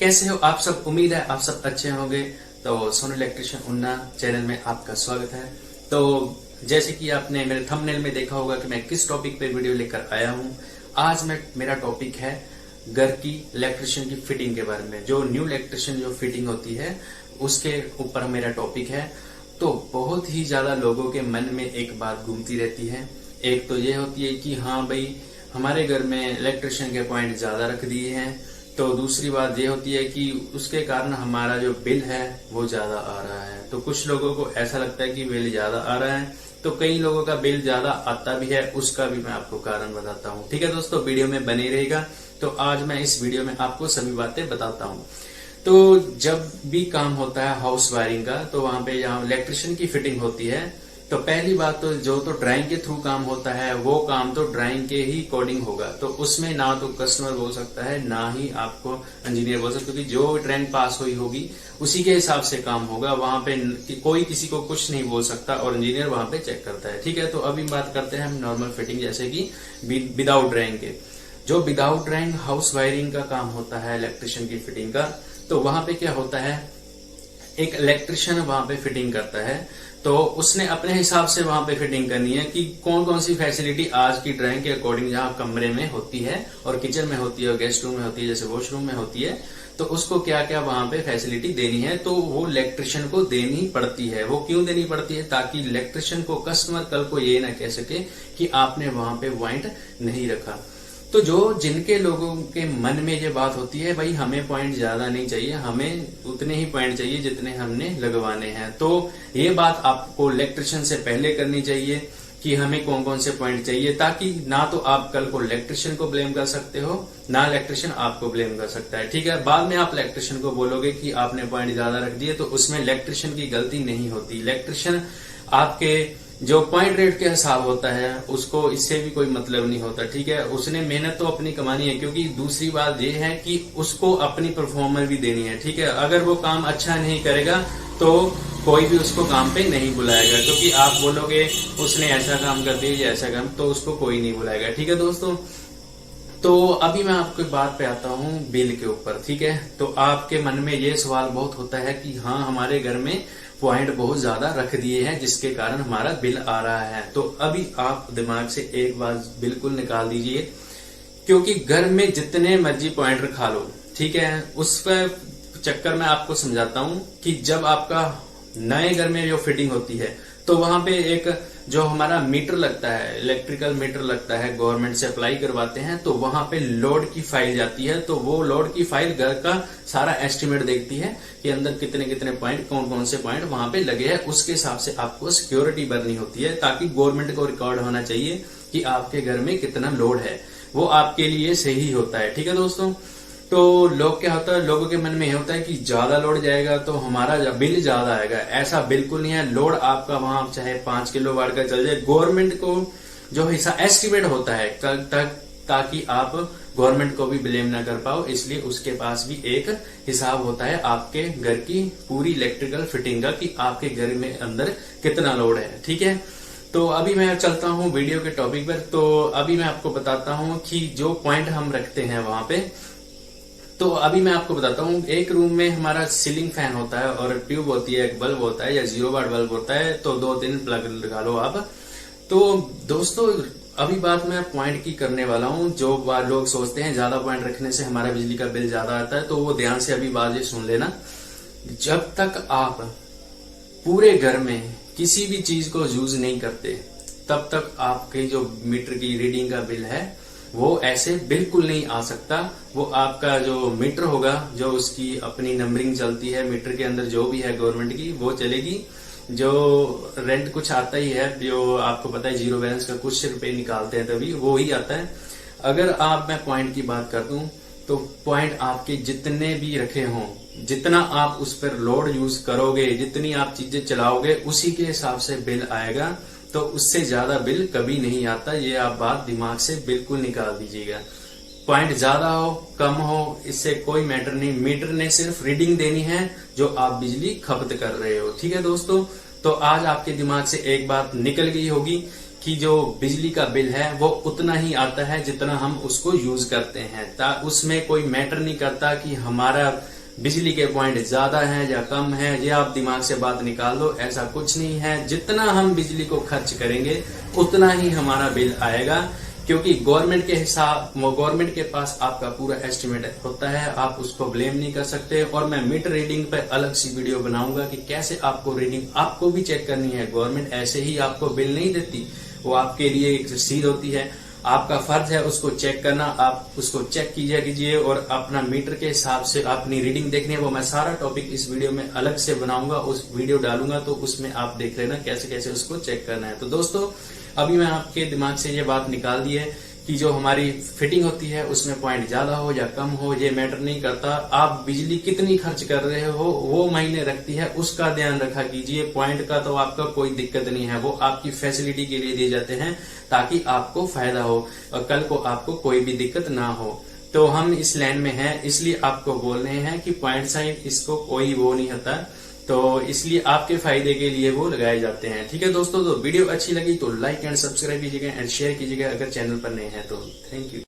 कैसे हो आप सब। उम्मीद है आप सब अच्छे होंगे। तो सोनू इलेक्ट्रिशियन उन्ना चैनल में आपका स्वागत है। तो जैसे कि आपने मेरे थंबनेल में देखा होगा कि मैं किस टॉपिक पे वीडियो लेकर आया हूं। आज मेरा टॉपिक है घर की इलेक्ट्रिशियन की फिटिंग के बारे में। जो न्यू इलेक्ट्रिशियन जो फिटिंग होती है उसके ऊपर मेरा टॉपिक है। तो बहुत ही ज्यादा लोगों के मन में एक बात घूमती रहती है। एक तो ये होती है कि हाँ भाई हमारे घर में इलेक्ट्रिशियन के पॉइंट ज्यादा रख दिए हैं। तो दूसरी बात ये होती है कि उसके कारण हमारा जो बिल है वो ज्यादा आ रहा है। तो कुछ लोगों को ऐसा लगता है कि बिल ज्यादा आ रहा है, तो कई लोगों का बिल ज्यादा आता भी है। उसका भी मैं आपको कारण बताता हूँ। ठीक है दोस्तों, वीडियो में बने रहेगा। तो आज मैं इस वीडियो में आपको सभी बातें बताता हूँ। तो जब भी काम होता है हाउस वायरिंग का, तो वहां पे जहाँ इलेक्ट्रिशियन की फिटिंग होती है, तो पहली बात तो जो तो ड्राइंग के थ्रू काम होता है वो काम तो ड्राइंग के ही अकॉर्डिंग होगा। तो उसमें ना तो कस्टमर बोल सकता है ना ही आपको इंजीनियर बोल सकता है, क्योंकि जो ड्राइंग पास हुई होगी उसी के हिसाब से काम होगा। वहां पे कोई किसी को कुछ नहीं बोल सकता और इंजीनियर वहां पे चेक करता है। ठीक है, तो अभी बात करते हैं हम नॉर्मल फिटिंग, जैसे कि विदाउट ड्राइंग के। जो विदाउट ड्राइंग हाउस वायरिंग का काम होता है इलेक्ट्रिशियन की फिटिंग का, तो वहां पे क्या होता है, एक इलेक्ट्रिशियन वहां पे फिटिंग करता है। तो उसने अपने हिसाब से वहां पे फिटिंग करनी है कि कौन कौन सी फैसिलिटी आज की ड्राइंग के अकॉर्डिंग जहां कमरे में होती है और किचन में होती है और गेस्ट रूम में होती है, जैसे वॉशरूम में होती है, तो उसको क्या क्या वहां पे फैसिलिटी देनी है, तो वो इलेक्ट्रिशियन को देनी पड़ती है। वो क्यों देनी पड़ती है? ताकि इलेक्ट्रिशियन को कस्टमर कल को ये ना कह सके कि आपने वहां पे पॉइंट नहीं रखा। तो जो जिनके लोगों के मन में ये बात होती है, भाई हमें पॉइंट ज्यादा नहीं चाहिए, हमें उतने ही पॉइंट चाहिए जितने हमने लगवाने हैं, तो ये बात आपको इलेक्ट्रिशियन से पहले करनी चाहिए कि हमें कौन कौन से पॉइंट चाहिए, ताकि ना तो आप कल को इलेक्ट्रिशियन को ब्लेम कर सकते हो ना इलेक्ट्रिशियन आपको ब्लेम कर सकता है। ठीक है, बाद में आप इलेक्ट्रिशियन को बोलोगे कि आपने पॉइंट ज्यादा रख दिए, तो उसमें इलेक्ट्रिशियन की गलती नहीं होती। इलेक्ट्रिशियन आपके जो पॉइंट रेट के हिसाब होता है उसको इससे भी कोई मतलब नहीं होता। ठीक है, उसने मेहनत तो अपनी कमानी है, क्योंकि दूसरी बात ये है कि उसको अपनी परफॉर्मेंस भी देनी है। ठीक है, अगर वो काम अच्छा नहीं करेगा तो कोई भी उसको काम पे नहीं बुलाएगा, क्योंकि आप बोलोगे उसने ऐसा काम कर दिया या ऐसा काम, तो उसको कोई नहीं बुलाएगा। ठीक है दोस्तों, तो अभी मैं आपको बात पे आता हूँ बिल के ऊपर। ठीक है, तो आपके मन में ये सवाल बहुत होता है कि हाँ हमारे घर में पॉइंट बहुत ज्यादा रख दिए हैं जिसके कारण हमारा बिल आ रहा है। तो अभी आप दिमाग से एक बात बिल्कुल निकाल दीजिए, क्योंकि घर में जितने मर्जी पॉइंट रखा लो, ठीक है, उसका चक्कर में आपको समझाता हूं कि जब आपका नए घर में जो फिटिंग होती है, तो वहां पे एक जो हमारा मीटर लगता है, इलेक्ट्रिकल मीटर लगता है, गवर्नमेंट से अप्लाई करवाते हैं, तो वहां पे लोड की फाइल जाती है। तो वो लोड की फाइल घर का सारा एस्टिमेट देखती है कि अंदर कितने कितने पॉइंट, कौन कौन से पॉइंट वहां पे लगे हैं। उसके हिसाब से आपको सिक्योरिटी भरनी होती है, ताकि गवर्नमेंट को रिकॉर्ड होना चाहिए कि आपके घर में कितना लोड है, वो आपके लिए सही होता है। ठीक है दोस्तों, तो लोग क्या होता है, लोगों के मन में ये होता है कि ज्यादा लोड जाएगा तो हमारा बिल ज्यादा आएगा। ऐसा बिल्कुल नहीं है। लोड आपका वहां चाहे 5 किलोवाट का चल जाए, गवर्नमेंट को जो हिस्सा एस्टिमेट होता है कल तक, ताकि आप गवर्नमेंट को भी ब्लेम ना कर पाओ, इसलिए उसके पास भी एक हिसाब होता है आपके घर की पूरी इलेक्ट्रिकल फिटिंग का कि आपके घर में अंदर कितना लोड है। ठीक है, तो अभी मैं चलता हूं वीडियो के टॉपिक पर। तो अभी मैं आपको बताता हूं कि जो पॉइंट हम रखते हैं वहां पे, तो अभी मैं आपको बताता हूँ। एक रूम में हमारा सीलिंग फैन होता है और ट्यूब होती है, एक बल्ब होता है या 0 वाट बल्ब होता है, तो 2-3 प्लग लगा लो आप। तो दोस्तों अभी बात मैं पॉइंट की करने वाला हूँ। जो लोग सोचते हैं ज्यादा पॉइंट रखने से हमारा बिजली का बिल ज्यादा आता है, तो वो ध्यान से अभी बात ये सुन लेना। जब तक आप पूरे घर में किसी भी चीज को यूज नहीं करते, तब तक आपके जो मीटर की रीडिंग का बिल है वो ऐसे बिल्कुल नहीं आ सकता। वो आपका जो मीटर होगा, जो उसकी अपनी नंबरिंग चलती है मीटर के अंदर, जो भी है गवर्नमेंट की, वो चलेगी। जो रेंट कुछ आता ही है, जो आपको पता है जीरो बैलेंस का कुछ रुपए निकालते हैं तभी वो ही आता है। अगर मैं पॉइंट की बात कर दूं, तो पॉइंट आपके जितने भी रखे हों, जितना आप उस पर लोड यूज करोगे, जितनी आप चीजें चलाओगे, उसी के हिसाब से बिल आएगा। तो उससे ज्यादा बिल कभी नहीं आता। ये आप बात दिमाग से बिल्कुल निकाल दीजिएगा। पॉइंट ज्यादा हो कम हो इससे कोई मैटर नहीं, मीटर ने सिर्फ रीडिंग देनी है जो आप बिजली खपत कर रहे हो। ठीक है दोस्तों, तो आज आपके दिमाग से एक बात निकल गई होगी कि जो बिजली का बिल है वो उतना ही आता है जितना हम उसको यूज करते हैं। उसमें कोई मैटर नहीं करता कि हमारा बिजली के पॉइंट ज्यादा हैं या कम है, ये आप दिमाग से बात निकाल दो। ऐसा कुछ नहीं है, जितना हम बिजली को खर्च करेंगे उतना ही हमारा बिल आएगा, क्योंकि गवर्नमेंट के पास आपका पूरा एस्टिमेट होता है, आप उसको ब्लेम नहीं कर सकते। और मैं मीटर रीडिंग पे अलग सी वीडियो बनाऊंगा कि कैसे आपको रीडिंग आपको भी चेक करनी है। गवर्नमेंट ऐसे ही आपको बिल नहीं देती, वो आपके लिए एक रसीद होती है, आपका फर्ज है उसको चेक करना। आप उसको चेक कीजिए और अपना मीटर के हिसाब से अपनी रीडिंग देखनी है। वो मैं सारा टॉपिक इस वीडियो में अलग से बनाऊंगा, उस वीडियो डालूंगा, तो उसमें आप देख लेना कैसे कैसे उसको चेक करना है। तो दोस्तों, अभी मैं आपके दिमाग से ये बात निकाल दी है कि जो हमारी फिटिंग होती है उसमें पॉइंट ज्यादा हो या कम हो, ये मैटर नहीं करता। आप बिजली कितनी खर्च कर रहे हो वो महीने रखती है, उसका ध्यान रखा कीजिए। पॉइंट का तो आपका कोई दिक्कत नहीं है, वो आपकी फैसिलिटी के लिए दिए जाते हैं ताकि आपको फायदा हो और कल को आपको कोई भी दिक्कत ना हो। तो हम इस लाइन में हैं, इसलिए आपको बोल रहे हैं कि पॉइंट साइन इसको कोई वो नहीं होता, तो इसलिए आपके फायदे के लिए वो लगाए जाते हैं। ठीक है दोस्तों, तो वीडियो अच्छी लगी तो लाइक एंड सब्सक्राइब कीजिएगा एंड शेयर कीजिएगा अगर चैनल पर नए हैं तो। Thank you.